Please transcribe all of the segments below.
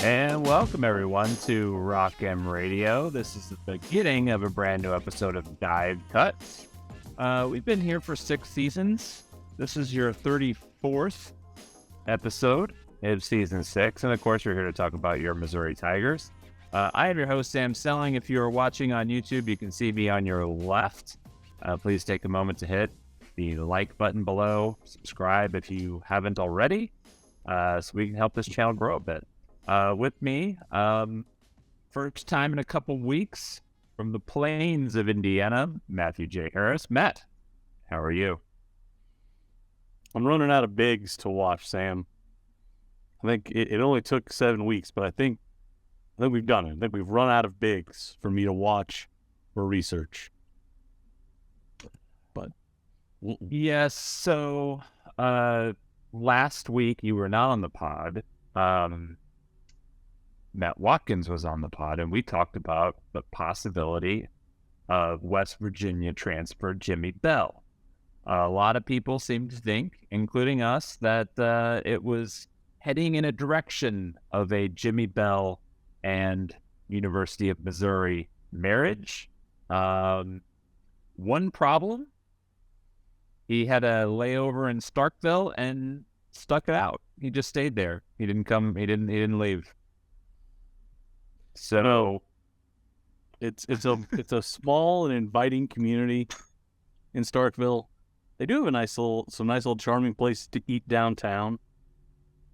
And welcome everyone to Rock M Radio. This is the beginning of a brand new episode of Dive Cuts. We've been here for 6 seasons. This is your 34th episode of season 6. And of course, we're here to talk about your Missouri Tigers. I am your host, Sam Snelling. If you are watching on YouTube, you can see me on your left. Please take a moment to hit the like button below. Subscribe if you haven't already, so we can help this channel grow a bit. With me, first time in a couple weeks from the plains of Indiana, Matthew J. Harris. Matt, how are you? I'm running out of bigs to watch, Sam. I think it only took 7 weeks, but I think we've done it. I think we've run out of bigs for me to watch or research. But yes, so last week you were not on the pod. Matt Watkins was on the pod, and we talked about the possibility of West Virginia transfer Jimmy Bell. A lot of people seem to think, including us, that it was heading in a direction of a Jimmy Bell and University of Missouri marriage. One problem, he had a layover in Starkville and stuck it out. He just stayed there. He didn't leave. So it's a small and inviting community in Starkville. They do have some nice little charming places to eat downtown.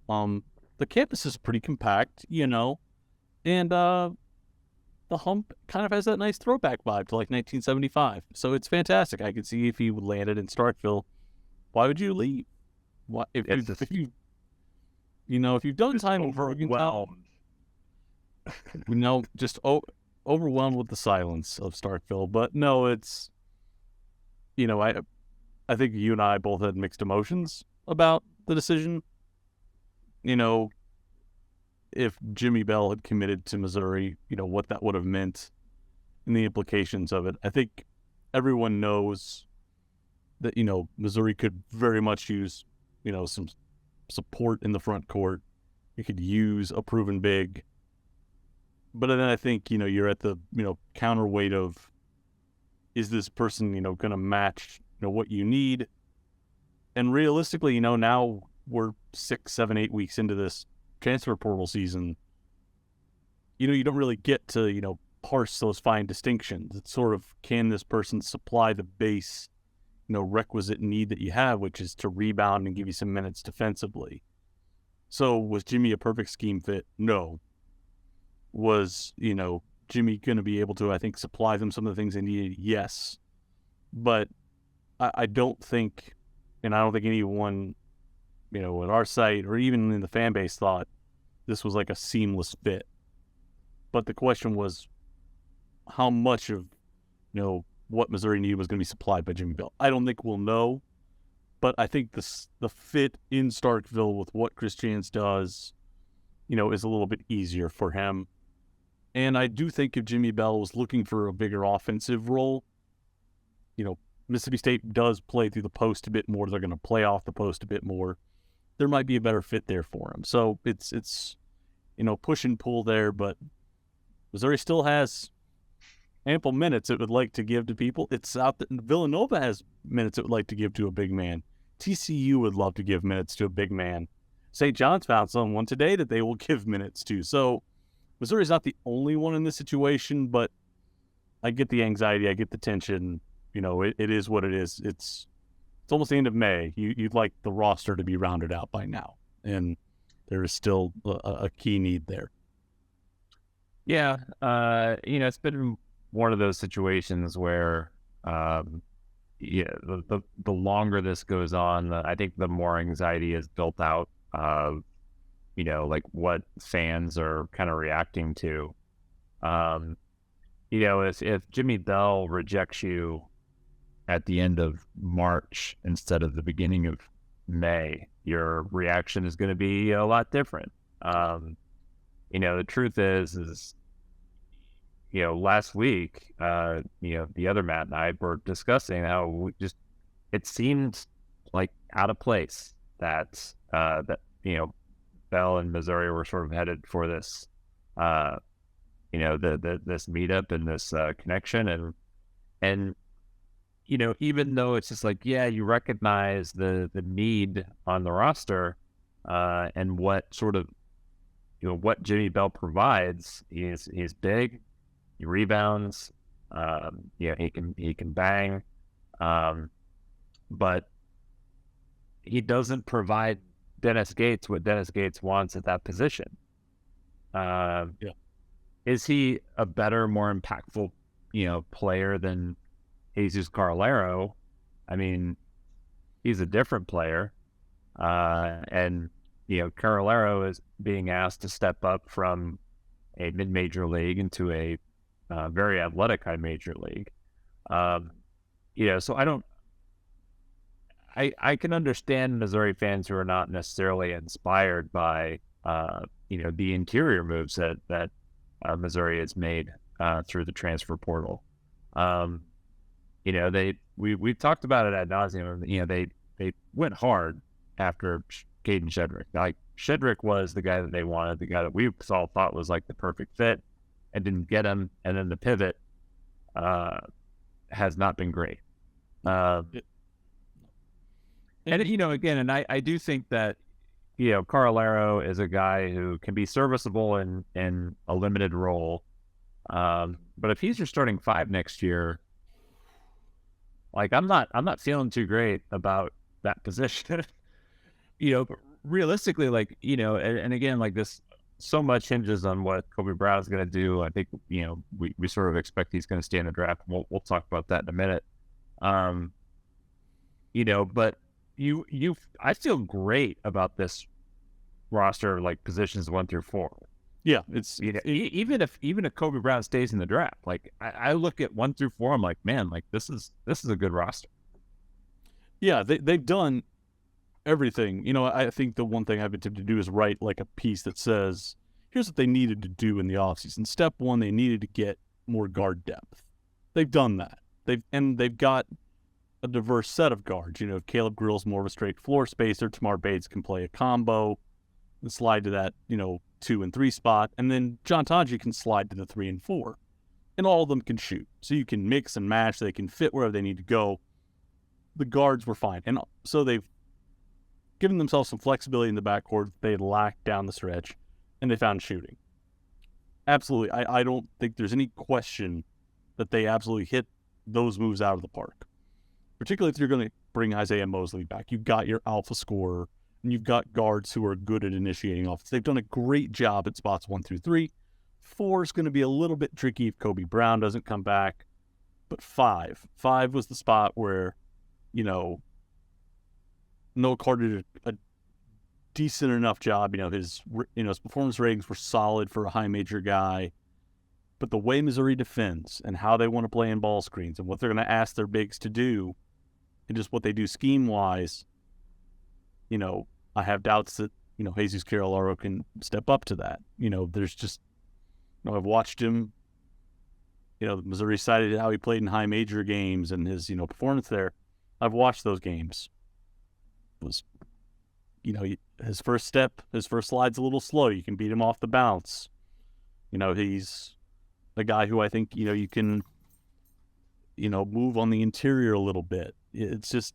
The campus is pretty compact, and the Hump kind of has that nice throwback vibe to like 1975. So it's fantastic. I could see if you landed in Starkville, why would you leave? Why if you've done time over, just overwhelmed with the silence of Starkville. But no, it's, I think you and I both had mixed emotions about the decision. If Jimmy Bell had committed to Missouri, what that would have meant and the implications of it. I think everyone knows that, Missouri could very much use, some support in the front court. It could use a proven big. But then I think, you're at the, counterweight of, is this person, going to match, what you need? And realistically, now we're 6, 7, 8 weeks into this transfer portal season. You don't really get to, parse those fine distinctions. It's sort of, can this person supply the base, requisite need that you have, which is to rebound and give you some minutes defensively. So was Jimmy a perfect scheme fit? No. Was, Jimmy going to be able to, I think, supply them some of the things they needed? Yes. But I don't think, and I don't think anyone, at our site or even in the fan base thought this was like a seamless fit. But the question was how much of, what Missouri needed was going to be supplied by Jimmy Bell. I don't think we'll know, but I think the fit in Starkville with what Chris Jans does, is a little bit easier for him. And I do think if Jimmy Bell was looking for a bigger offensive role, Mississippi State does play through the post a bit more. They're going to play off the post a bit more. There might be a better fit there for him. So it's push and pull there, but Missouri still has ample minutes it would like to give to people. It's out that Villanova has minutes it would like to give to a big man. TCU would love to give minutes to a big man. St. John's found someone today that they will give minutes to. So Missouri's not the only one in this situation, but I get the anxiety. I get the tension. It is what it is. It's almost the end of May. You'd like the roster to be rounded out by now, and there is still a key need there. Yeah, it's been one of those situations where, the longer this goes on, I think the more anxiety is built out of, like what fans are kind of reacting to. If Jimmy Bell rejects you at the end of March instead of the beginning of May, your reaction is going to be a lot different. The truth is, last week, the other Matt and I were discussing how it seemed like out of place that Bell and Missouri were sort of headed for this, this meetup and this connection, and even though it's just like, yeah, you recognize the need on the roster, and what sort of what Jimmy Bell provides. He's big, he rebounds, he can bang, but he doesn't provide Dennis Gates what Dennis Gates wants at that position. Is he a better, more impactful, player than Jesus Carolero? I mean, he's a different player, and Carolero is being asked to step up from a mid-major league into a very athletic high major league. So I can understand Missouri fans who are not necessarily inspired by the interior moves that Missouri has made through the transfer portal. We've talked about it ad nauseum. They went hard after Caden Shedrick. Like, Shedrick was the guy that they wanted, the guy that we all thought was like the perfect fit, and didn't get him. And then the pivot has not been great. And again, and I do think that Carolero is a guy who can be serviceable in a limited role. But if he's your starting five next year, like, I'm not feeling too great about that position. Realistically, like, and again, like, this so much hinges on what Kobe Brown is going to do. I think, we sort of expect he's going to stay in the draft. We'll talk about that in a minute. But I feel great about this roster, like positions 1 through 4. Yeah, it's even if Kobe Brown stays in the draft, like, I look at 1 through 4, I'm like, man, like, this is a good roster. Yeah, they've done everything. I think the one thing I've been tempted to do is write like a piece that says, here's what they needed to do in the offseason. Step 1, they needed to get more guard depth. They've done that. They've got a diverse set of guards. Caleb Grill's more of a straight floor spacer. Tamar Bates can play a combo and slide to that, 2 and 3 spot. And then John Tonje can slide to the 3 and 4. And all of them can shoot. So you can mix and match. They can fit wherever they need to go. The guards were fine. And so they've given themselves some flexibility in the backcourt they had lacked down the stretch, and they found shooting. Absolutely. I don't think there's any question that they absolutely hit those moves out of the park. Particularly if you're going to bring Isaiah Mosley back. You've got your alpha scorer, and you've got guards who are good at initiating offense. They've done a great job at spots 1 through 3. 4 is going to be a little bit tricky if Kobe Brown doesn't come back. But 5 was the spot where, Noah Carter did a decent enough job. His performance ratings were solid for a high major guy. But the way Missouri defends and how they want to play in ball screens and what they're going to ask their bigs to do and just what they do scheme-wise, I have doubts that, Jesus Carolero can step up to that. There's just, I've watched him, Missouri cited how he played in high major games and his, performance there. I've watched those games. Was, his first slide's a little slow. You can beat him off the bounce. He's a guy who I think, you can, move on the interior a little bit. It's just,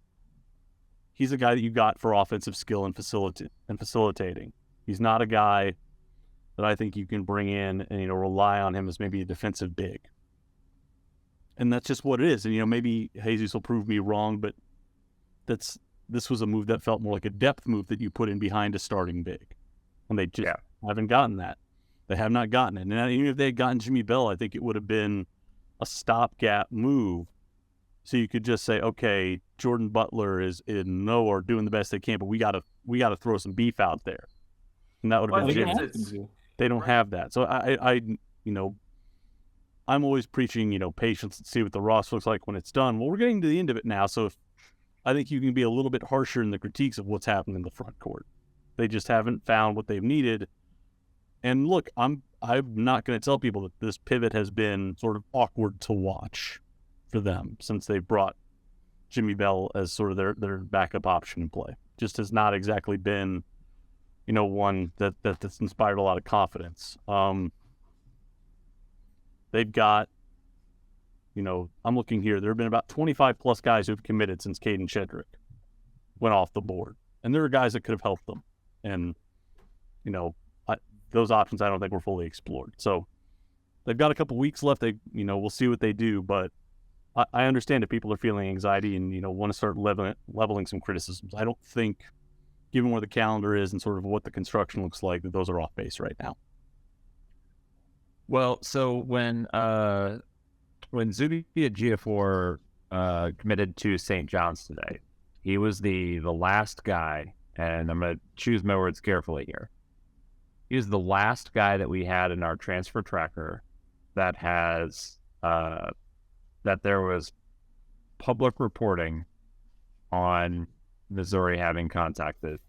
he's a guy that you got for offensive skill and facilitating. He's not a guy that I think you can bring in and, rely on him as maybe a defensive big. And that's just what it is. And, maybe Jesus will prove me wrong, but this was a move that felt more like a depth move that you put in behind a starting big. And they just haven't gotten that. They have not gotten it. And even if they had gotten Jimmy Bell, I think it would have been a stopgap move. So you could just say, okay, Jordan Butler is in nowhere doing the best they can, but we gotta throw some beef out there. And that would have been Jimmy. They don't have that. So I'm always preaching, patience and see what the roster looks like when it's done. Well, we're getting to the end of it now, so I think you can be a little bit harsher in the critiques of what's happened in the front court. They just haven't found what they've needed. And look, I'm not going to tell people that this pivot has been sort of awkward to watch for them since they brought Jimmy Bell as sort of their backup option in play. Just has not exactly been, one that's inspired a lot of confidence. They've got, I'm looking here. There have been about 25 plus guys who've committed since Caden Shedrick went off the board, and there are guys that could have helped them. And those options I don't think were fully explored. So they've got a couple weeks left. We'll see what they do, but I understand if people are feeling anxiety and want to start leveling some criticisms. I don't think, given where the calendar is and sort of what the construction looks like, that those are off base right now. Well, so when Zuby Ejiofor committed to St. John's today, he was the last guy, and I'm going to choose my words carefully here. He was the last guy that we had in our transfer tracker that has that there was public reporting on Missouri having contacted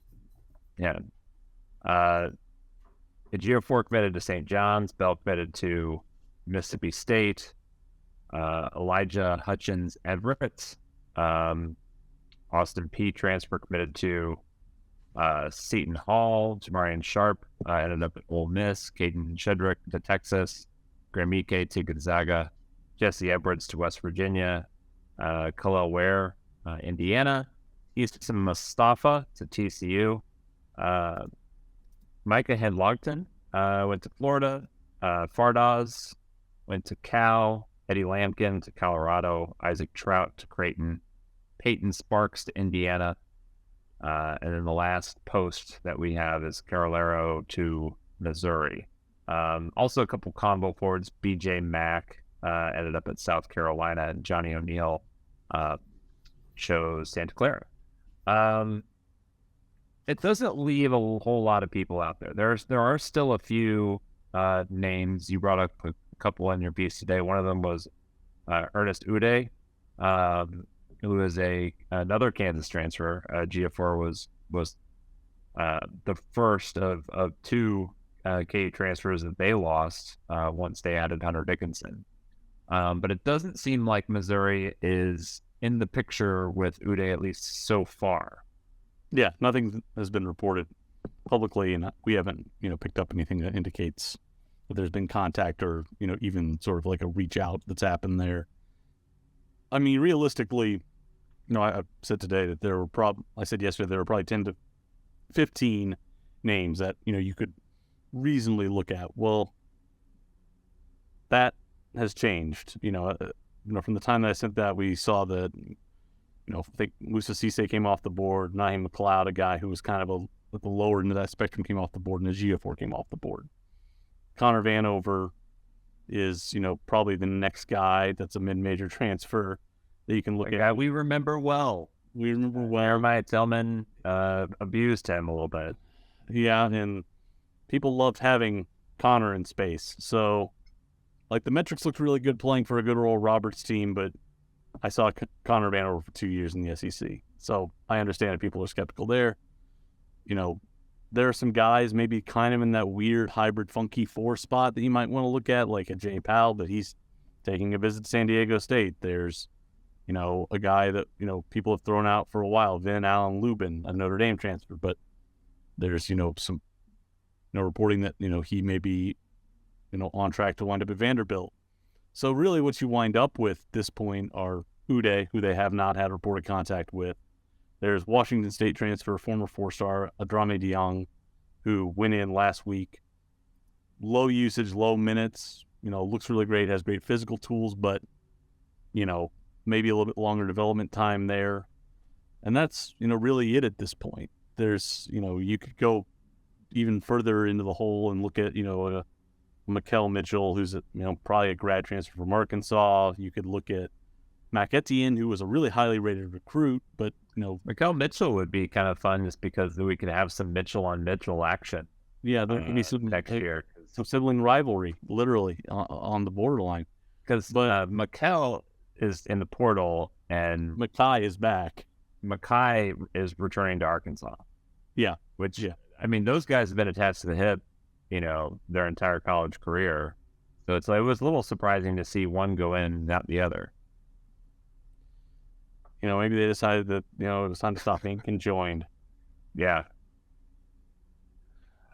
him. Ejiofor committed to St. John's, Bell committed to Mississippi State, Elijah Hutchins Everett, Austin P. transfer committed to Seton Hall, Jamarian Sharp ended up at Ole Miss, Caden Shedrick to Texas, Gramike to Gonzaga, Jesse Edwards to West Virginia, Khalil Ware, Indiana, Easton Mustafa to TCU, Micah Hedlogton went to Florida, Fardaz went to Cal, Eddie Lampkin to Colorado, Isaac Trout to Creighton, Peyton Sparks to Indiana, and then the last post that we have is Carolero to Missouri. Also a couple combo forwards, BJ Mack ended up at South Carolina, and Johnny O'Neill chose Santa Clara. It doesn't leave a whole lot of people out there. There are still a few names. You brought up a couple in your piece today. One of them was Ernest Uday, who is another Kansas transfer. Ejiofor was the first of two KU transfers that they lost once they added Hunter Dickinson. But it doesn't seem like Missouri is in the picture with Uday, at least so far. Yeah, nothing has been reported publicly, and we haven't, picked up anything that indicates that there's been contact or, even sort of like a reach out that's happened there. I mean, realistically, I said today that I said yesterday there were probably 10 to 15 names that, you could reasonably look at. Well, that has changed. From the time that I sent that, we saw that, I think Musa Cisse came off the board, Naheem McLeod, a guy who was kind of at the lower end of that spectrum, came off the board, and Ejiofor came off the board. Connor Vanover is, probably the next guy that's a mid-major transfer that you can look at. We remember well. Jeremiah Tillman abused him a little bit. Yeah, and people loved having Connor in space. So, the metrics looked really good playing for a good Oral Roberts team, but I saw Connor Vanover for 2 years in the SEC. So I understand if people are skeptical there. There are some guys maybe kind of in that weird hybrid funky 4 spot that you might want to look at, like a Jay Powell, but he's taking a visit to San Diego State. There's, a guy that, people have thrown out for a while, Vin Allen Lubin, a Notre Dame transfer, but there's, some, reporting that, he may be, on track to wind up at Vanderbilt. So really what you wind up with at this point are Uday, who they have not had reported contact with. There's Washington State transfer, former 4-star Adrame Diong, who went in last week. Low usage, low minutes, looks really great, has great physical tools, but, maybe a little bit longer development time there. And that's, really it at this point. There's, you could go even further into the hole and look at, Mikel Mitchell, who's probably a grad transfer from Arkansas. You could look at Mac Etienne, who was a really highly rated recruit, but Mikel Mitchell would be kind of fun just because we could have some Mitchell on Mitchell action. Yeah, there could be some next year, some sibling rivalry, literally on the borderline. Because Mikel is in the portal and Mackay is back. Mackay is returning to Arkansas. Yeah, I mean, those guys have been attached to the hip, their entire college career. So it was a little surprising to see one go in, not the other. Maybe they decided that, it was time to stop being conjoined. Yeah.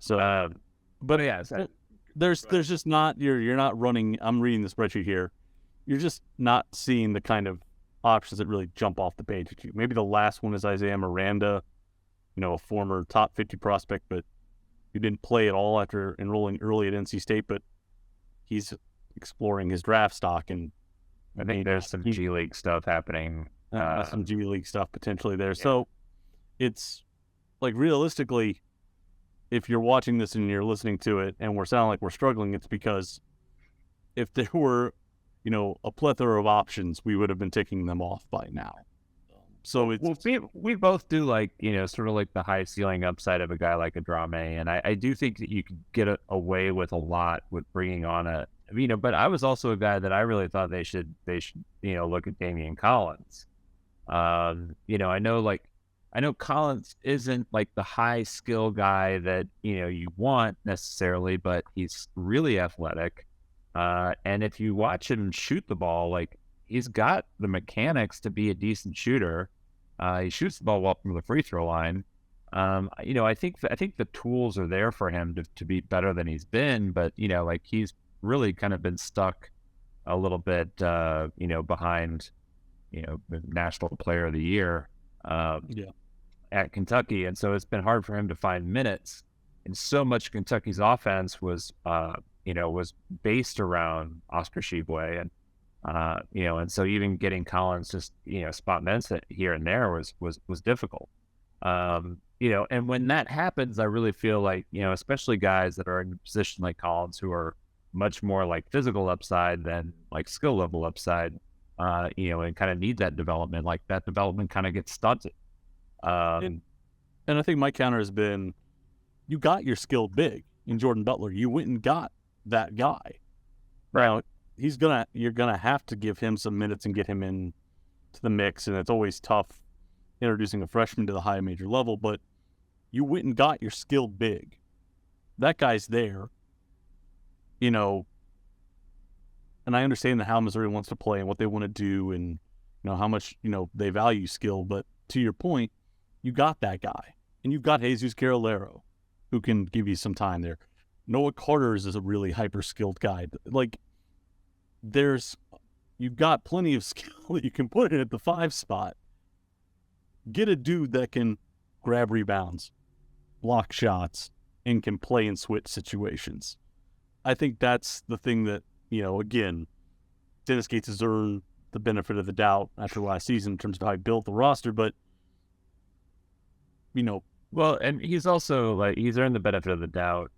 So, but yeah, so, there's just not you're not running. I'm reading the spreadsheet here. You're just not seeing the kind of options that really jump off the page at you. Maybe the last one is Isaiah Miranda, a former top 50 prospect, but he didn't play at all after enrolling early at NC State. But he's exploring his draft stock, and I think there's some G League stuff happening. Some G League stuff potentially there. Yeah. So it's like realistically, if you're watching this and you're listening to it and we're sounding like we're struggling, it's because if there were, a plethora of options, we would have been taking them off by now. So it's we both do like, sort of like the high ceiling upside of a guy like Adrame. And I do think that you could get away with a lot with bringing on but I was also a guy that I really thought they should, look at Damian Collins. I know Collins isn't like the high skill guy that, you want necessarily, but he's really athletic. And if you watch him shoot the ball, like he's got the mechanics to be a decent shooter. He shoots the ball well from the free throw line. I think the tools are there for him to be better than he's been, but he's really kind of been stuck a little bit, behind, the National Player of the Year. At Kentucky, and so it's been hard for him to find minutes. And so much Kentucky's offense was based around Oscar Tshiebwe, and and so even getting Collins just spot minutes here and there was difficult. And when that happens, I really feel like especially guys that are in a position like Collins, who are much more like physical upside than like skill level upside, and kind of need that development. Like that development kind of gets stunted. And I think my counter has been, you got your skilled big in Jordan Butler. You went and got that guy. Right. Now, you're gonna have to give him some minutes and get him in to the mix. And it's always tough introducing a freshman to the high major level, but you went and got your skilled big. That guy's there, and I understand how Missouri wants to play and what they want to do and, how much, they value skill. But to your point, you got that guy, and you've got Jesus Carolero, who can give you some time there. Noah Carter is a really hyper-skilled guy. Like, you've got plenty of skill that you can put in at the 5 spot. Get a dude that can grab rebounds, block shots, and can play in switch situations. I think that's the thing that, again, Dennis Gates has earned the benefit of the doubt after last season in terms of how he built the roster, but well, and he's also he's earned the benefit of the doubt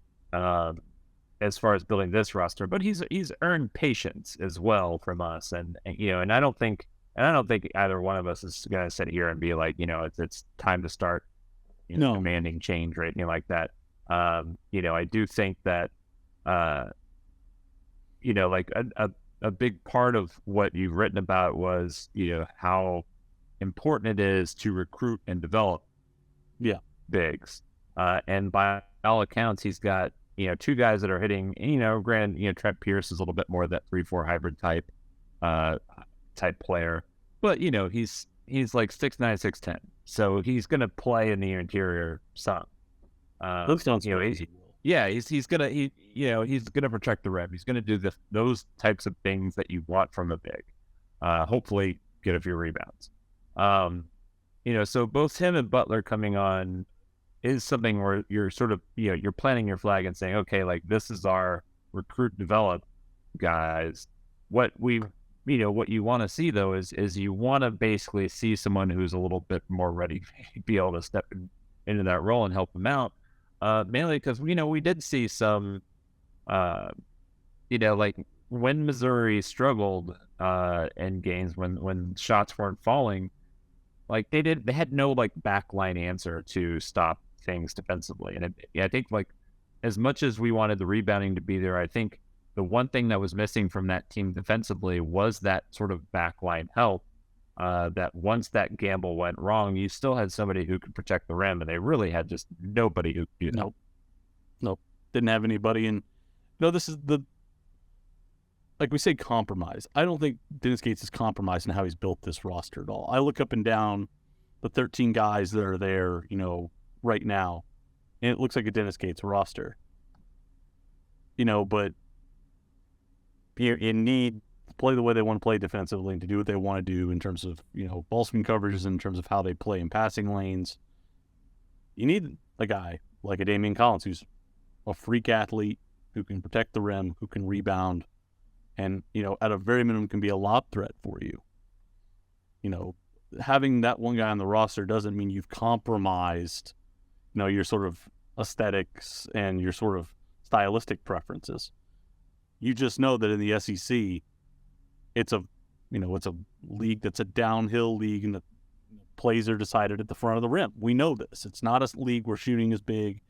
as far as building this roster, but he's earned patience as well from us, and I don't think either one of us is gonna sit here and be like, it's time to start demanding change or anything like that. I do think that a big part of what you've written about was how important it is to recruit and develop bigs, and by all accounts he's got 2 guys that are hitting, granted Trent Pierce is a little bit more of that 3-4 hybrid type player, but he's like 6'9", 6'10", so he's gonna play in the interior some. That sounds crazy. He's gonna protect the rim. He's gonna do those types of things that you want from a big. Hopefully get a few rebounds. So both him and Butler coming on is something where you're sort of, you're planting your flag and saying, okay, like this is our recruit develop guys. What you want to see though is you want to basically see someone who's a little bit more ready to be able to step into that role and help them out. Mainly because, we did see some, like when Missouri struggled in games when shots weren't falling, like they had no like backline answer to stop things defensively. And I think like as much as we wanted the rebounding to be there, I think the one thing that was missing from that team defensively was that sort of backline help. That once that gamble went wrong, you still had somebody who could protect the rim, and they really had just nobody who could do that. Nope. Didn't have anybody. And this is like we say, compromise. I don't think Dennis Gates is compromised in how he's built this roster at all. I look up and down the 13 guys that are there, right now, and it looks like a Dennis Gates roster. But you need to play the way they want to play defensively and to do what they want to do in terms of, ball screen coverages, in terms of how they play in passing lanes. You need a guy like a Damian Collins who's a freak athlete, who can protect the rim, who can rebound, and, at a very minimum can be a lob threat for you. Having that one guy on the roster doesn't mean you've compromised, your sort of aesthetics and your sort of stylistic preferences. You just know that in the SEC, it's a league that's a downhill league, and the plays are decided at the front of the rim. We know this. It's not a league where shooting is big,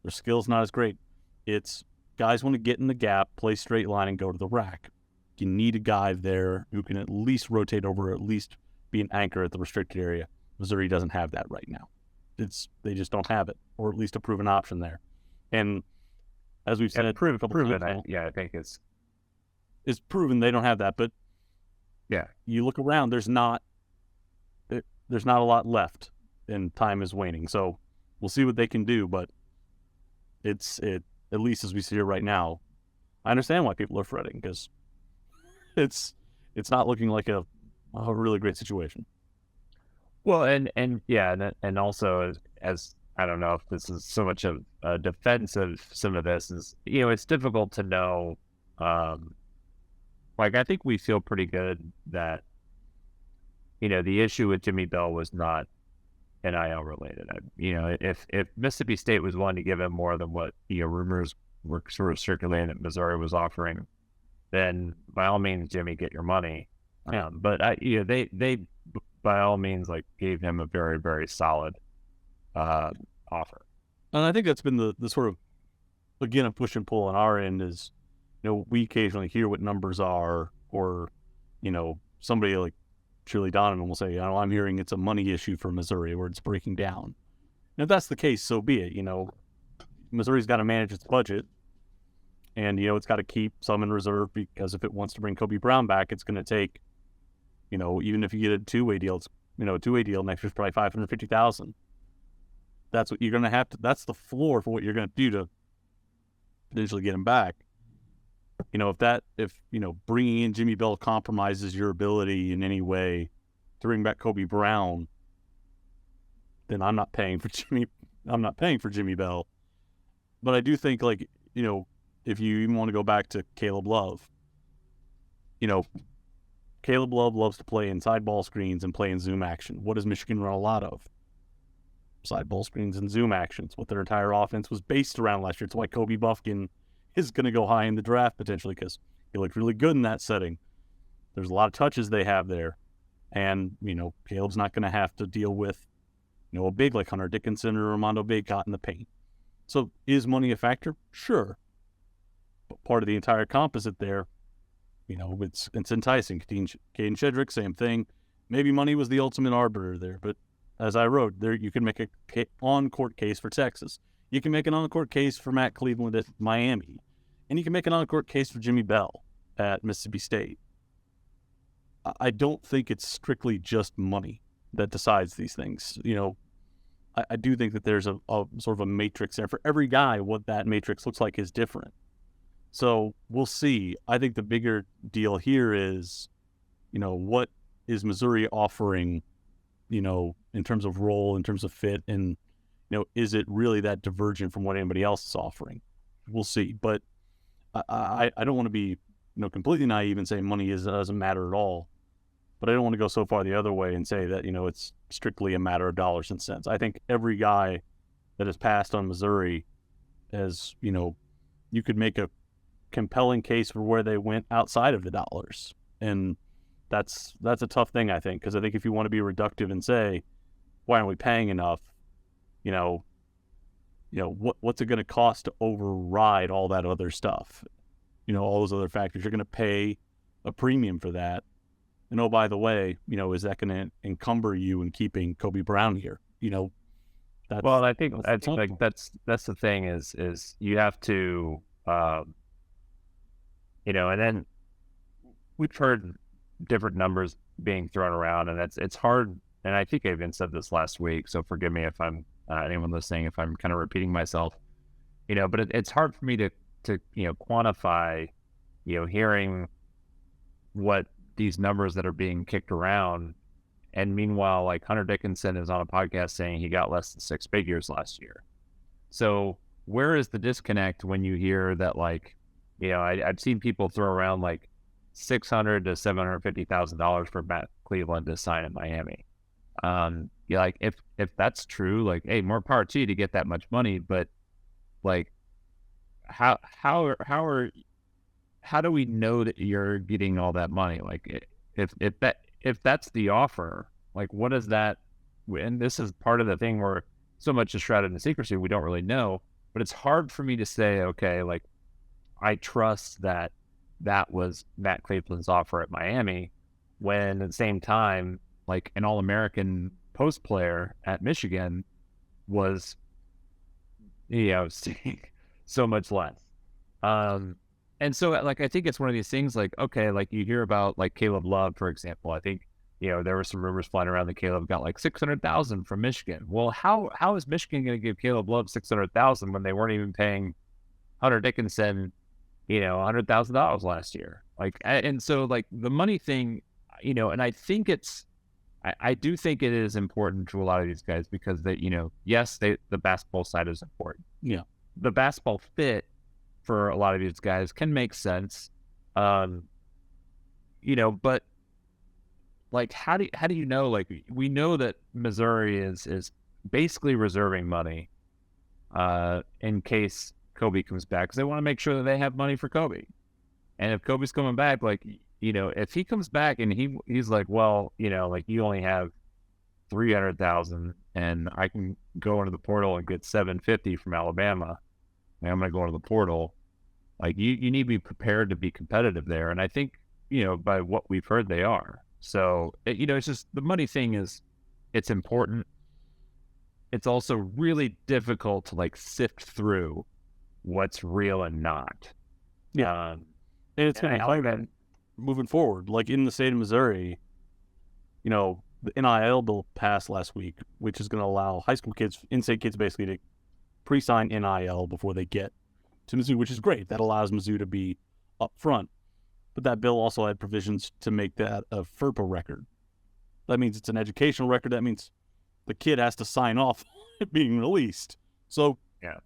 their skill's not as great. It's guys want to get in the gap, play straight line, and go to the rack. You need a guy there who can at least rotate over, or at least be an anchor at the restricted area. Missouri doesn't have that right now. They just don't have it, or at least a proven option there. And as we've said, I think it's proven they don't have that. But you look around, there's not a lot left, and time is waning. So we'll see what they can do. But at least as we see here right now, I understand why people are fretting, because it's not looking like a really great situation. Well, and also as I don't know if this is so much of a defense of some of this is, it's difficult to know. I think we feel pretty good that, the issue with Jimmy Bell was not NIL related. If Mississippi State was willing to give him more than what, rumors were sort of circulating that Missouri was offering, then by all means, Jimmy, get your money. But they by all means gave him a very, very solid offer. And I think that's been the sort of, again, a push and pull on our end is, we occasionally hear what numbers are, or, somebody like Shirley Donovan will say, I'm hearing it's a money issue for Missouri where it's breaking down. And if that's the case, so be it. Missouri's got to manage its budget, and, it's got to keep some in reserve, because if it wants to bring Kobe Brown back, it's going to take, even if you get a two-way deal, a two-way deal next year's probably $550,000. That's what you're going to have to, that's the floor for what you're going to do to potentially get him back. If bringing in Jimmy Bell compromises your ability in any way to bring back Kobe Brown, then I'm not paying for Jimmy Bell. But I do think, if you even want to go back to Caleb Love, Caleb Love loves to play inside ball screens and play in zoom action. What does Michigan run a lot of? Side ball screens and zoom actions. What their entire offense was based around last year. It's why Kobe Buffkin is going to go high in the draft potentially, because he looked really good in that setting. There's a lot of touches they have there. And, Caleb's not going to have to deal with, a big like Hunter Dickinson or Armando Bacot in the paint. So is money a factor? Sure. But part of the entire composite there, it's enticing. Caden Shedrick, same thing. Maybe money was the ultimate arbiter there, but as I wrote, there you can make a on-court case for Texas. You can make an on-court case for Matt Cleveland at Miami. And you can make an on-court case for Jimmy Bell at Mississippi State. I don't think it's strictly just money that decides these things. I do think that there's a sort of a matrix there. For every guy, what that matrix looks like is different. So we'll see. I think the bigger deal here is, what is Missouri offering, in terms of role, in terms of fit, and, is it really that divergent from what anybody else is offering? We'll see. But I don't want to be, completely naive and say money doesn't matter at all. But I don't want to go so far the other way and say that, it's strictly a matter of dollars and cents. I think every guy that has passed on Missouri as, you could make a compelling case for where they went outside of the dollars. And that's a tough thing, I think, because I think if you want to be reductive and say, why aren't we paying enough? What's it going to cost to override all that other stuff? All those other factors. You're going to pay a premium for that. And oh, by the way, is that going to encumber you in keeping Kobe Brown here? I think that's the thing is you have to, and then we've heard different numbers being thrown around, and it's hard and I think I even said this last week, so forgive me if I'm anyone listening if I'm kind of repeating myself, but it's hard for me to quantify, hearing what these numbers that are being kicked around, and meanwhile, like Hunter Dickinson is on a podcast saying he got less than 6 figures last year. So where is the disconnect when you hear that, like, I've seen people throw around like $600,000 to $750,000 for Matt Cleveland to sign in Miami. Like if that's true, like, hey, more power to you to get that much money, but like, how do we know that you're getting all that money? Like, if that's the offer, like, what is that? And this is part of the thing where so much is shrouded in secrecy, we don't really know. But it's hard for me to say, okay, like, I trust that was Matt Cleveland's offer at Miami, when at the same time, like, an All-American post player at Michigan was, seeing so much less. And so, like, I think it's one of these things, like, okay, like, you hear about, like, Caleb Love, for example. I think, there were some rumors flying around that Caleb got like $600,000 from Michigan. Well, how is Michigan going to give Caleb Love $600,000 when they weren't even paying Hunter Dickinson, $100,000 last year? Like, and so, like, the money thing, and I think I do think it is important to a lot of these guys because they, yes, the basketball side is important. Yeah. The basketball fit for a lot of these guys can make sense. But like, how do you know? Like, we know that Missouri is basically reserving money in case Kobe comes back, because they want to make sure that they have money for Kobe. And if Kobe's coming back, like, if he comes back and he's like, well, like, you only have 300,000 and I can go into the portal and get 750 from Alabama, and I'm going to go into the portal. Like, you need to be prepared to be competitive there. And I think, by what we've heard, they are. So, it's just, the money thing it's important. It's also really difficult to, like, sift through what's real and not. Yeah. And it's going to help that moving forward. Like, in the state of Missouri, the NIL bill passed last week, which is going to allow high school kids, in-state kids, basically to pre-sign NIL before they get to Mizzou, which is great. That allows Mizzou to be up front. But that bill also had provisions to make that a FERPA record. That means it's an educational record. That means the kid has to sign off it being released. So, yeah,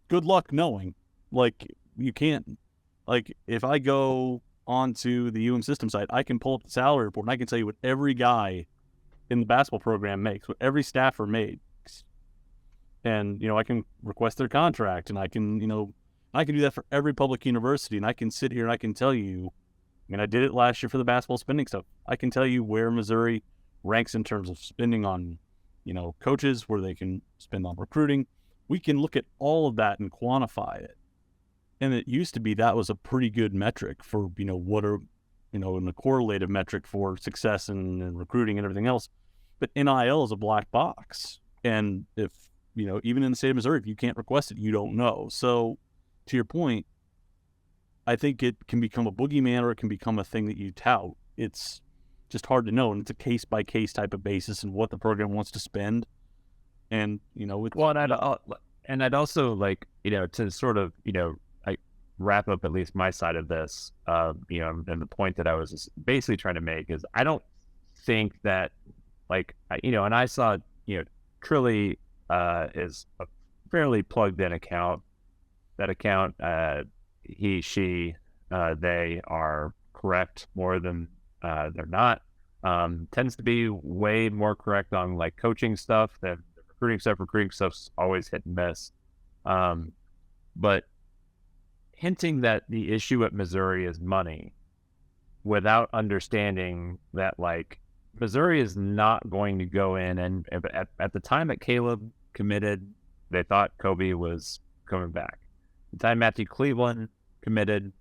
good luck knowing. Like, you can't, like, if I go onto the system site, I can pull up the salary report and I can tell you what every guy in the basketball program makes, what every staffer makes. And, I can request their contract, and I can do that for every public university. And I can sit here and I can tell you, I did it last year for the basketball spending stuff. I can tell you where Missouri ranks in terms of spending on, coaches, where they can spend on recruiting. We can look at all of that and quantify it. And it used to be that was a pretty good metric for, what are, and a correlative metric for success and recruiting and everything else. But NIL is a black box. And if, even in the state of Missouri, if you can't request it, you don't know. So to your point, I think it can become a boogeyman, or it can become a thing that you tout. It's just hard to know, and it's a case-by-case type of basis and what the program wants to spend. And, it's... Well, and I'd also, like, to sort of, like, wrap up at least my side of this, and the point that I was basically trying to make is, I don't think that, like, and I saw, Trilly is a fairly plugged-in account. That account, she, they are correct more than they're not. Tends to be way more correct on, like, coaching stuff than recruiting stuff. Recruiting stuff's always hit and miss. But hinting that the issue at Missouri is money without understanding that, like, Missouri is not going to go in, and at the time that Caleb committed, they thought Kobe was coming back. The time Matthew Cleveland committed,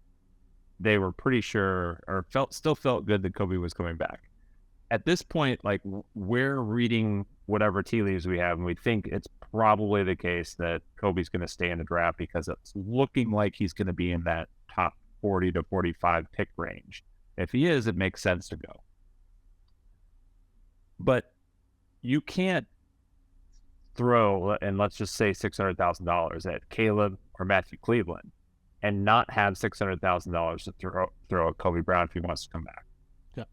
they were pretty sure, or still felt good that Kobe was coming back. At this point, like, we're reading whatever tea leaves we have, and we think it's probably the case that Kobe's going to stay in the draft because it's looking like he's going to be in that top 40 to 45 pick range. If he is, it makes sense to go. But you can't throw, and let's just say $600,000 at Caleb or Matthew Cleveland and not have $600,000 to throw at Kobe Brown if he wants to come back. Yeah.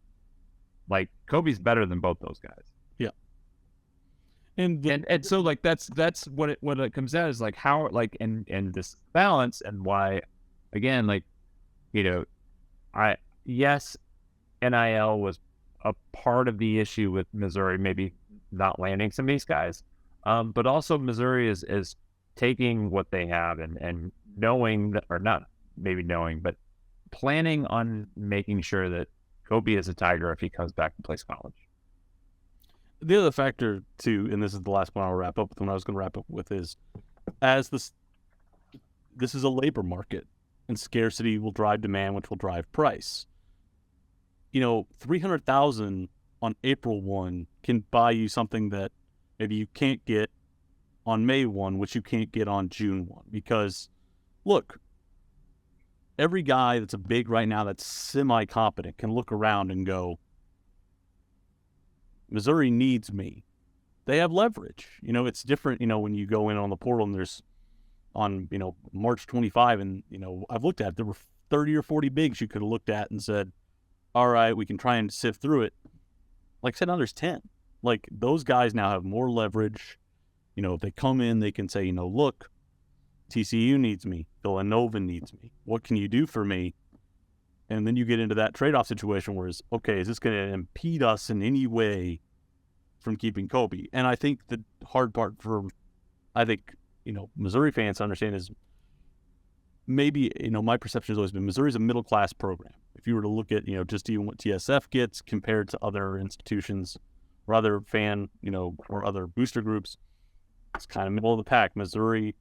Like, Kobe's better than both those guys. Yeah. And so like that's what it comes down is like how like and this balance and why, again, like, yes, NIL was a part of the issue with Missouri maybe not landing some of these guys, but also Missouri is taking what they have and knowing that, or not maybe knowing, but planning on making sure that Kobe is a Tiger if he comes back and plays college. The other factor too, and this is the last one I'll wrap up with, when I was going to wrap up with, is as this is a labor market, and scarcity will drive demand, which will drive price. 300,000 on April 1 can buy you something that maybe you can't get on May 1, which you can't get on June 1. Because, look, every guy that's a big right now that's semi-competent can look around and go, Missouri needs me. They have leverage. It's different, when you go in on the portal and there's on, March 25, and, I've looked at it, there were 30 or 40 bigs you could have looked at and said, all right, we can try and sift through it. Like I said, now there's 10. Like, those guys now have more leverage. If they come in, they can say, look, TCU needs me. Villanova needs me. What can you do for me? And then you get into that trade-off situation where is this going to impede us in any way from keeping Kobe? And I think the hard part for, Missouri fans to understand is maybe, my perception has always been Missouri's a middle-class program. If you were to look at, just even what TSF gets compared to other institutions or other fan, or other booster groups, it's kind of middle of the pack. Missouri,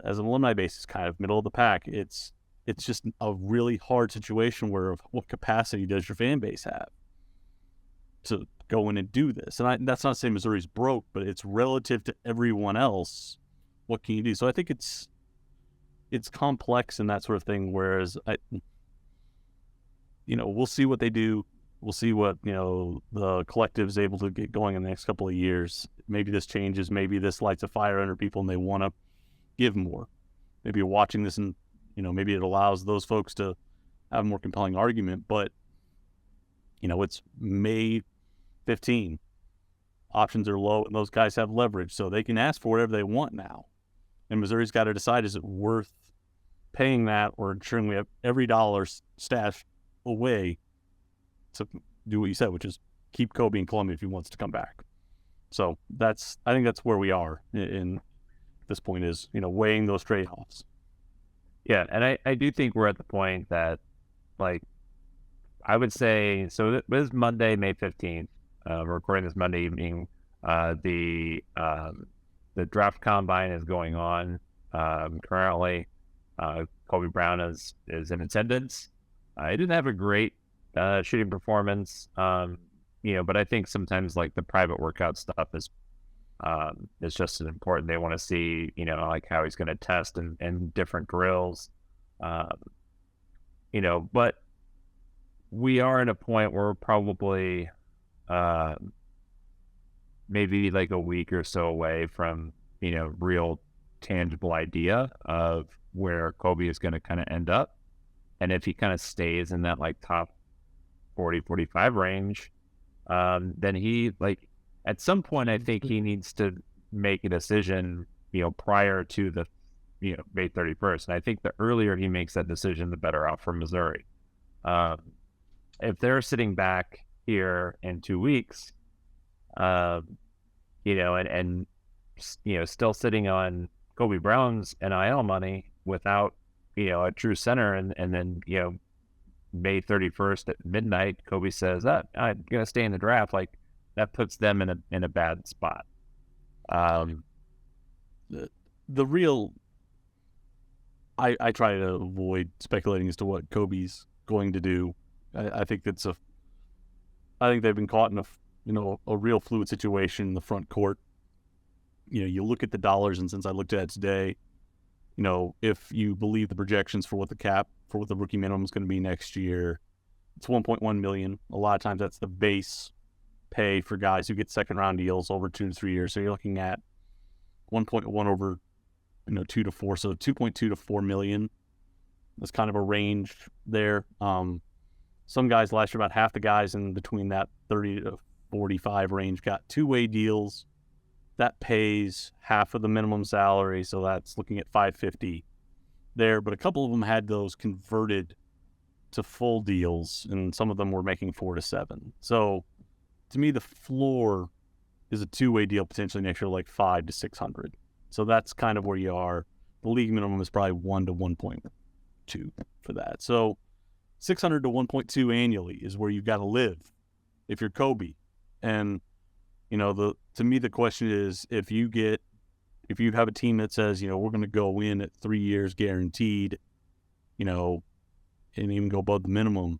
as an alumni base, is kind of middle of the pack. It's just a really hard situation where what capacity does your fan base have to go in and do this? And that's not saying Missouri's broke, but it's relative to everyone else. What can you do? So I think it's complex and that sort of thing. Whereas we'll see what they do. We'll see what, the collective is able to get going in the next couple of years. Maybe this changes. Maybe this lights a fire under people and they want to give more. Maybe you're watching this and, maybe it allows those folks to have a more compelling argument. But, it's May 15. Options are low and those guys have leverage. So they can ask for whatever they want now. And Missouri's got to decide, is it worth paying that or ensuring we have every dollar stashed away to do what you said, which is keep Kobe in Columbia if he wants to come back. So I think that's where we are in this point, is, weighing those trade-offs. Yeah, and I do think we're at the point that, like, I would say, so this is Monday, May 15th. We're recording this Monday evening. The draft combine is going on currently. Kobe Brown is in attendance. He didn't have a great shooting performance, but I think sometimes like the private workout stuff is just as important. They want to see, like how he's going to test and different drills, but we are at a point where we're probably maybe like a week or so away from, real tangible idea of where Kobe is going to kind of end up. And if he kind of stays in that like top 40, 45 range, then he, like, at some point, I think he needs to make a decision, prior to the, May 31st. And I think the earlier he makes that decision, the better off for Missouri. If they're sitting back here in 2 weeks, and still sitting on Kobe Brown's NIL money without, a true center, and then, May 31st at midnight, Kobe says, I'm going to stay in the draft. Like, that puts them in a bad spot. The real, I try to avoid speculating as to what Kobe's going to do. I think they've been caught in a real fluid situation in the front court. You look at the dollars, and since I looked at it today, if you believe the projections for what the rookie minimum is going to be next year, it's $1.1 million. A lot of times that's the base pay for guys who get second round deals over 2 to 3 years. So you're looking at 1.1 over 2 to 4, so 2.2 to 4 million. That's kind of a range there. Some guys last year, about half the guys in between that 30 to 45 range got two-way deals. That pays half of the minimum salary, so that's looking at $550 there. But a couple of them had those converted to full deals, and some of them were making 4 to 7. So to me, the floor is a two-way deal potentially next year, like 5 to 600. So that's kind of where you are. The league minimum is probably 1 to 1.2 for that. So 600 to 1.2 annually is where you've got to live if you're Kobe. And to me, the question is, if you have a team that says, we're going to go in at 3 years guaranteed, and even go above the minimum,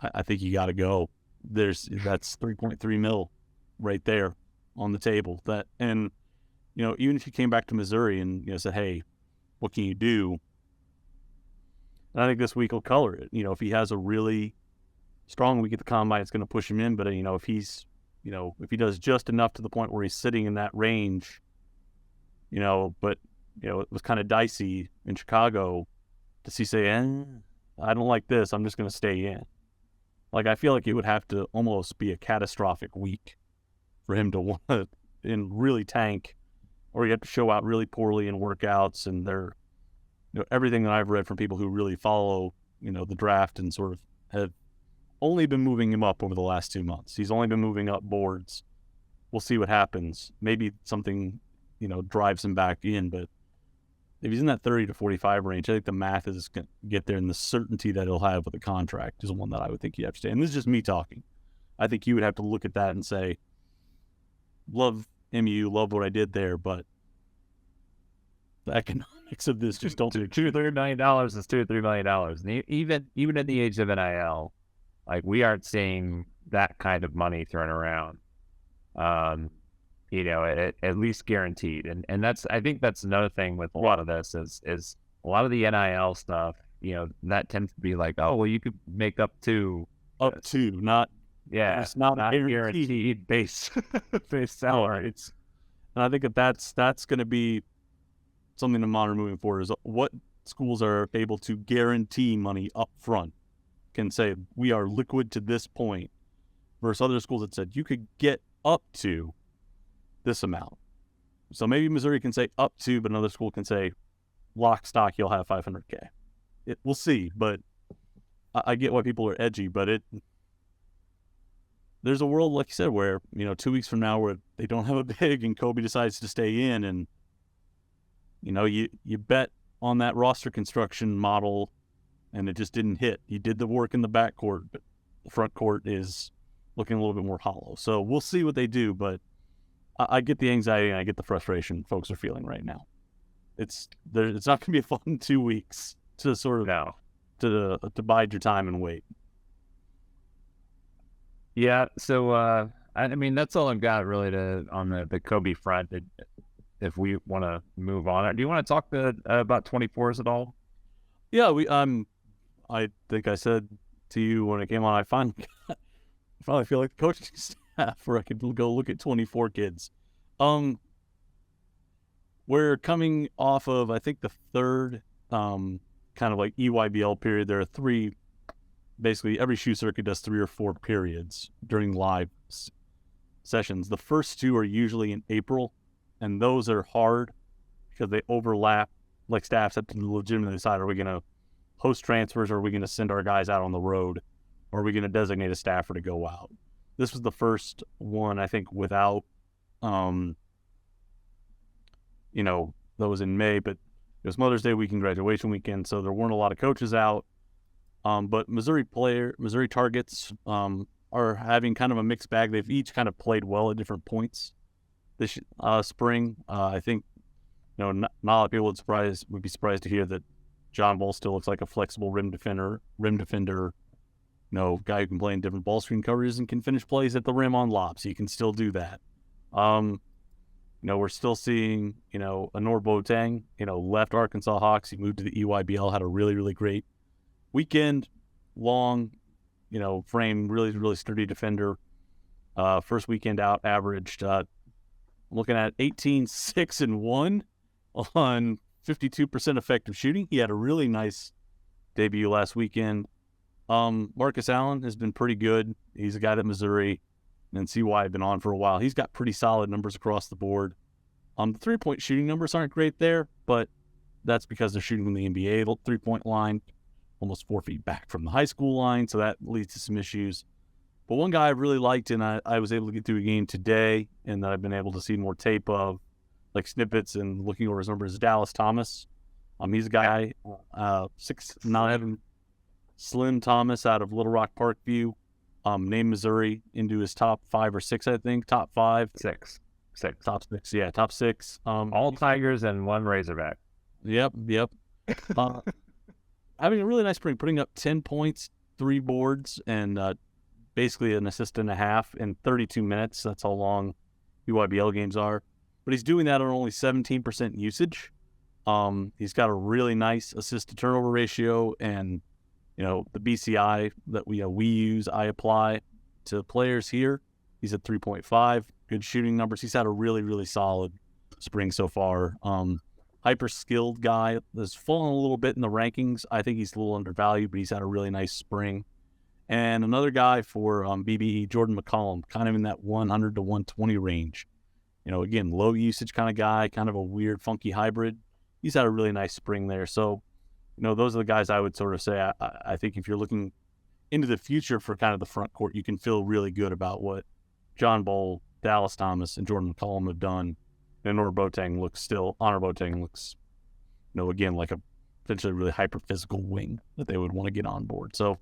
I think you got to go. That's 3.3 mil right there on the table. And even if you came back to Missouri and said, hey, what can you do? And I think this week will color it. If he has a really strong week at the combine, it's going to push him in. But if he does just enough to the point where he's sitting in that range, but it was kind of dicey in Chicago to say, I don't like this, I'm just going to stay in. Like, I feel like it would have to almost be a catastrophic week for him to want to really tank, or you have to show out really poorly in workouts. And they're, everything that I've read from people who really follow, the draft and sort of have only been moving him up over the last 2 months. He's only been moving up boards. We'll see what happens. Maybe something, drives him back in, but if he's in that 30 to 45 range, I think the math is going to get there, and the certainty that he'll have with the contract is one that I would think you have to stay. And this is just me talking. I think you would have to look at that and say, love MU, love what I did there, but the economics of this just don't do $2 to $3 million is $2 to $3 million. And even in the age of NIL, like, we aren't seeing that kind of money thrown around. At least guaranteed. And I think that's another thing with a lot of this is a lot of the NIL stuff, that tends to be like, oh, well, you could make up to, not, yeah, it's not guaranteed base salary. And I think that's going to be something to monitor moving forward, is what schools are able to guarantee money up front, can say we are liquid to this point, versus other schools that said you could get up to this amount. So maybe Missouri can say up to, but another school can say lock stock, you'll have $500K. We'll see, but I get why people are edgy, but there's a world, like you said, where 2 weeks from now, where they don't have a big and Kobe decides to stay in, and you bet on that roster construction model, and it just didn't hit. You did the work in the backcourt, but the front court is looking a little bit more hollow. So we'll see what they do, but I get the anxiety and I get the frustration folks are feeling right now. It's not going to be a fun 2 weeks to sort of to bide your time and wait. Yeah. So I mean, that's all I've got really on the Kobe front. If we want to move on, do you want to talk about 24s at all? Yeah, I think I said to you when it came on, I finally feel like the coaching staff where I could go look at 24 kids. We're coming off of, I think, the third kind of like EYBL period. There are three, basically every shoe circuit does 3 or 4 periods during live sessions. The first 2 are usually in April, and those are hard because they overlap. Like, staffs have to legitimately decide, are we going to host transfers, or are we going to send our guys out on the road, or are we going to designate a staffer to go out? This was the first one, I think, without, that was in May, but it was Mother's Day weekend, graduation weekend, so there weren't a lot of coaches out. But Missouri targets are having kind of a mixed bag. They've each kind of played well at different points this spring. I think, not a lot of people would be surprised to hear that John Ball still looks like a flexible rim defender, guy who can play in different ball screen coverages and can finish plays at the rim on lobs. He can still do that. We're still seeing, Anor Boateng, left Arkansas Hawks. He moved to the EYBL, had a really, really great weekend. Long, frame, really, really sturdy defender. First weekend out, averaged looking at 18, 6, and 1 on 52% effective shooting. He had a really nice debut last weekend. Marcus Allen has been pretty good. He's a guy at Missouri, and CY have been on for a while. He's got pretty solid numbers across the board. The 3-point shooting numbers aren't great there, but that's because they're shooting from the NBA 3-point line, almost 4 feet back from the high school line, so that leads to some issues. But one guy I really liked, and I was able to get through a game today, and that I've been able to see more tape of, like snippets and looking over his numbers, is Dallas Thomas. He's a guy, 6'9", Slim Thomas out of Little Rock Parkview, named Missouri into his top 5 or 6, I think. Top 5. Six. Top 6, yeah, top 6. All Tigers and 1 Razorback. Yep. Having a really nice spring, putting up 10 points, 3 boards, and basically an assist and a half in 32 minutes. That's how long UYBL games are. But he's doing that on only 17% usage. He's got a really nice assist-to-turnover ratio, and the BCI that we use, I apply to players here. He's at 3.5. Good shooting numbers. He's had a really, really solid spring so far. Hyper-skilled guy. Has fallen a little bit in the rankings. I think he's a little undervalued, but he's had a really nice spring. And another guy for BBE, Jordan McCollum, kind of in that 100 to 120 range. Again, low usage kind of guy, kind of a weird, funky hybrid. He's had a really nice spring there. So, those are the guys I would sort of say, I think if you're looking into the future for kind of the front court, you can feel really good about what John Bowl, Dallas Thomas, and Jordan McCollum have done. And Honor Boateng looks, again, like a potentially really hyper-physical wing that they would want to get on board. So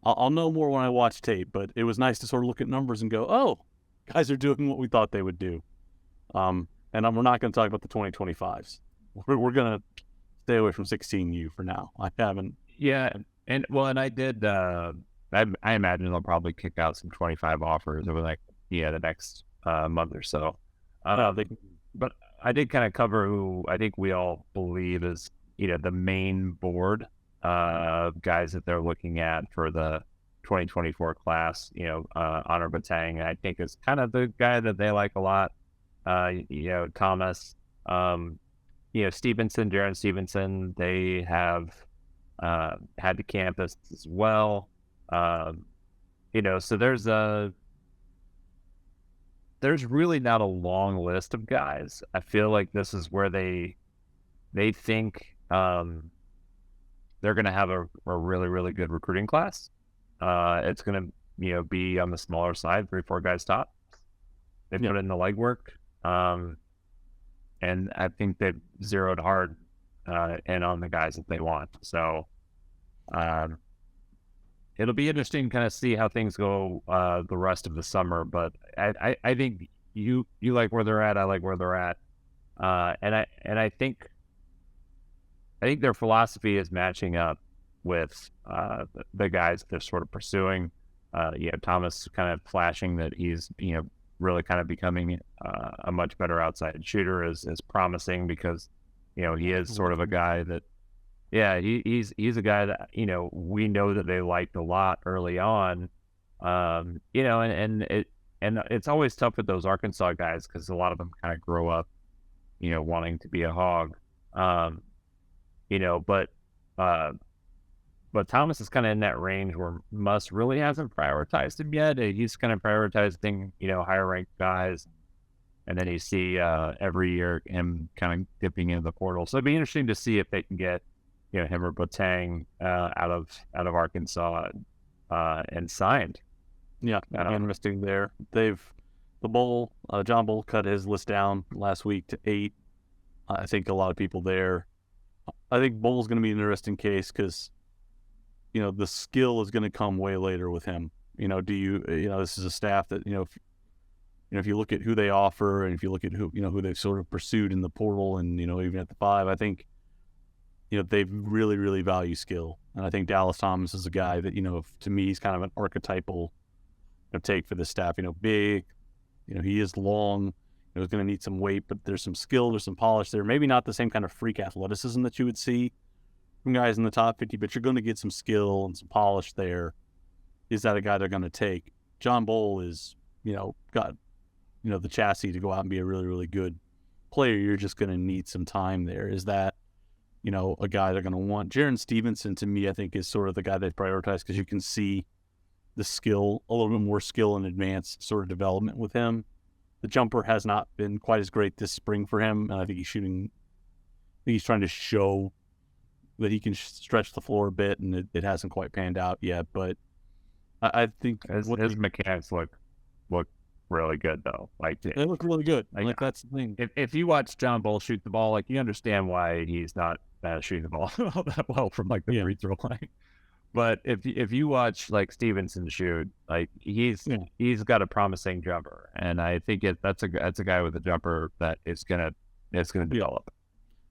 I'll know more when I watch tape, but it was nice to sort of look at numbers and go, oh, guys are doing what we thought they would do. And we're not going to talk about the 2025s. We're going to stay away from 16U for now. I haven't. Yeah, and I did. I imagine they'll probably kick out some 25 offers over the next month or so. But I did kind of cover who I think we all believe is the main board guys that they're looking at for the 2024 class. Honor Boateng, I think, is kind of the guy that they like a lot. Thomas, Stevenson, Jaron Stevenson, they have had to campus as well. So there's really not a long list of guys. I feel like this is where they think they're going to have a really, really good recruiting class. It's going to be on the smaller side, 3-4 guys top. They put in the legwork. And I think they've zeroed hard in on the guys that they want. So it'll be interesting to kind of see how things go the rest of the summer. But I think you like where they're at. I like where they're at. And I think their philosophy is matching up with the guys they're sort of pursuing. Thomas kind of flashing that he's really kind of becoming a much better outside shooter is promising, because he is sort of a guy that he's a guy that we know that they liked a lot early on, and it's always tough with those Arkansas guys because a lot of them kind of grow up wanting to be a Hog, but Thomas is kind of in that range where Muss really hasn't prioritized him yet. He's kind of prioritizing, higher ranked guys. And then you see every year him kind of dipping into the portal. So it'd be interesting to see if they can get, him or Boateng out of Arkansas and signed. Yeah, interesting there. John Bowl cut his list down last week to 8. I think a lot of people there. I think Bowl's going to be an interesting case because the skill is going to come way later with him. This is a staff that, if you look at who they offer and if you look at who they've sort of pursued in the portal and, even at the 5, I think, they really, really value skill. And I think Dallas Thomas is a guy that, to me, he's kind of an archetypal take for the staff, big, he is long, he's going to need some weight, but there's some skill, there's some polish there. Maybe not the same kind of freak athleticism that you would see from guys in the top 50, but you're going to get some skill and some polish there. Is that a guy they're going to take? John Bowl is, got, the chassis to go out and be a really, really good player. You're just going to need some time there. Is that, a guy they're going to want? Jaron Stevenson, to me, I think is sort of the guy they prioritize because you can see the skill, a little bit more skill and advanced sort of development with him. The jumper has not been quite as great this spring for him, and I think he's trying to show that he can stretch the floor a bit, and it hasn't quite panned out yet. But I think his mechanics look really good, though. Like, they look really good. Like that's the thing. If you watch John Bull shoot the ball, like, you understand why he's not shooting the ball all that well from like the free throw line. But if you watch like Stevenson shoot, like he's got a promising jumper, and I think that's a guy with a jumper that is gonna develop.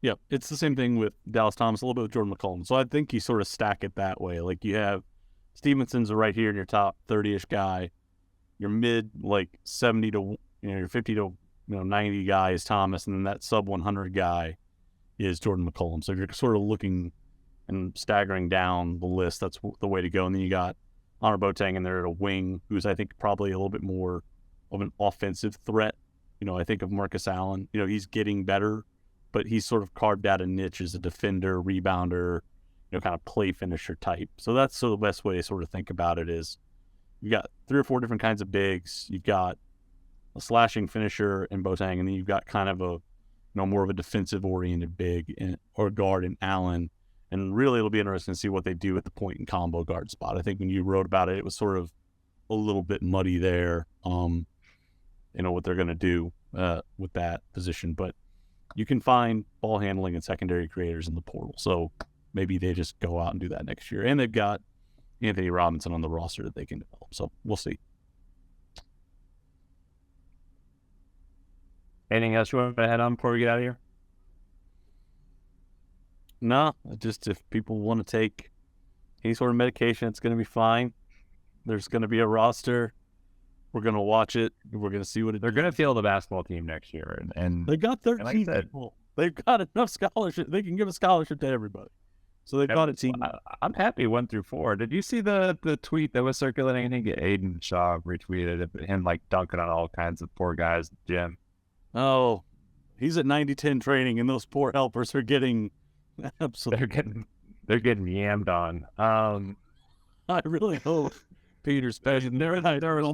Yeah, it's the same thing with Dallas Thomas, a little bit with Jordan McCollum. So I think you sort of stack it that way. Like you have Stevenson's right here in your top 30-ish guy. Your mid like 70 to your 50 to 90 guy is Thomas, and then that sub 100 guy is Jordan McCollum. So if you're sort of looking and staggering down the list, that's the way to go. And then you got Honor Boateng in there at a wing, who's I think probably a little bit more of an offensive threat. I think of Marcus Allen. He's getting better, but he's sort of carved out a niche as a defender, rebounder, kind of play finisher type. So that's sort of the best way to sort of think about it is you got 3 or 4 different kinds of bigs. You've got a slashing finisher in Boateng, and then you've got kind of a more of a defensive oriented big or guard in Allen. And really, it'll be interesting to see what they do at the point and combo guard spot. I think when you wrote about it, it was sort of a little bit muddy there, what they're going to do with that position. But you can find ball handling and secondary creators in the portal. So maybe they just go out and do that next year. And they've got Anthony Robinson on the roster that they can develop. So we'll see. Anything else you want to head on before we get out of here? No, just if people want to take any sort of medication, it's going to be fine. There's going to be a roster. We're going to watch it. We're going to see what they're going to field the basketball team next year. And they got 13 people. They've got enough scholarship. They can give a scholarship to everybody. So they've got a team. I'm happy 1 through 4. Did you see the tweet that was circulating? I think Aiden Shaw retweeted it, him like dunking on all kinds of poor guys at the gym. Oh, he's at 90-10 training, and those poor helpers are getting absolutely. They're getting yammed on. I really hope Peter's patient. There was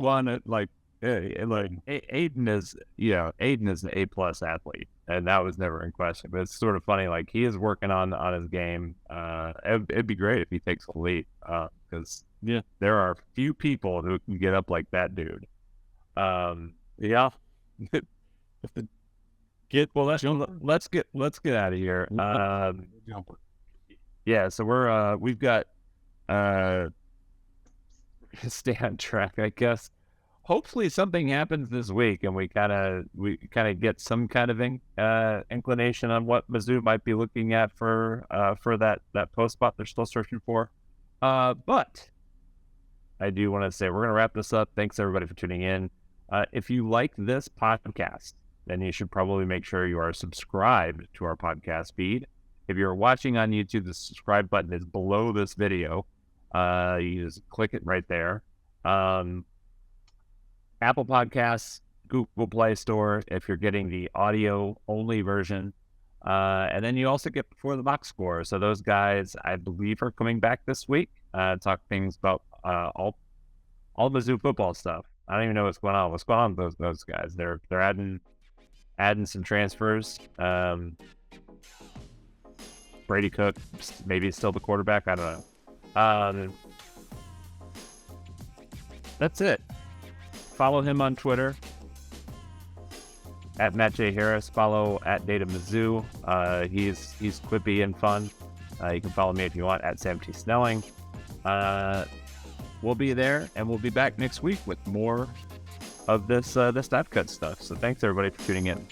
one at Aiden is an A+ athlete, and that was never in question. But it's sort of funny, like he is working on his game. It'd be great if he takes the lead, because there are few people who can get up like that dude. Let's get out of here. So we've got stay on track, I guess. Hopefully something happens this week and we kind of get some kind of inclination on what Mizzou might be looking at for that post spot they're still searching for. But I do want to say we're going to wrap this up. Thanks everybody for tuning in. If you like this podcast, then you should probably make sure you are subscribed to our podcast feed. If you're watching on YouTube, the subscribe button is below this video. You just click it right there. Apple Podcasts, Google Play Store, if you're getting the audio-only version. And then you also get Before the Box Score. So those guys, I believe, are coming back this week. Talk things about all Mizzou football stuff. I don't even know what's going on. What's going on with those guys? They're adding some transfers. Brady Cook, maybe still the quarterback. I don't know. That's it. Follow him on Twitter at Matt J. Harris. Follow at Data Mizzou. He's quippy and fun. You can follow me if you want at Sam T. Snelling. We'll be there, and we'll be back next week with more of this Dive Cut stuff. So thanks everybody for tuning in.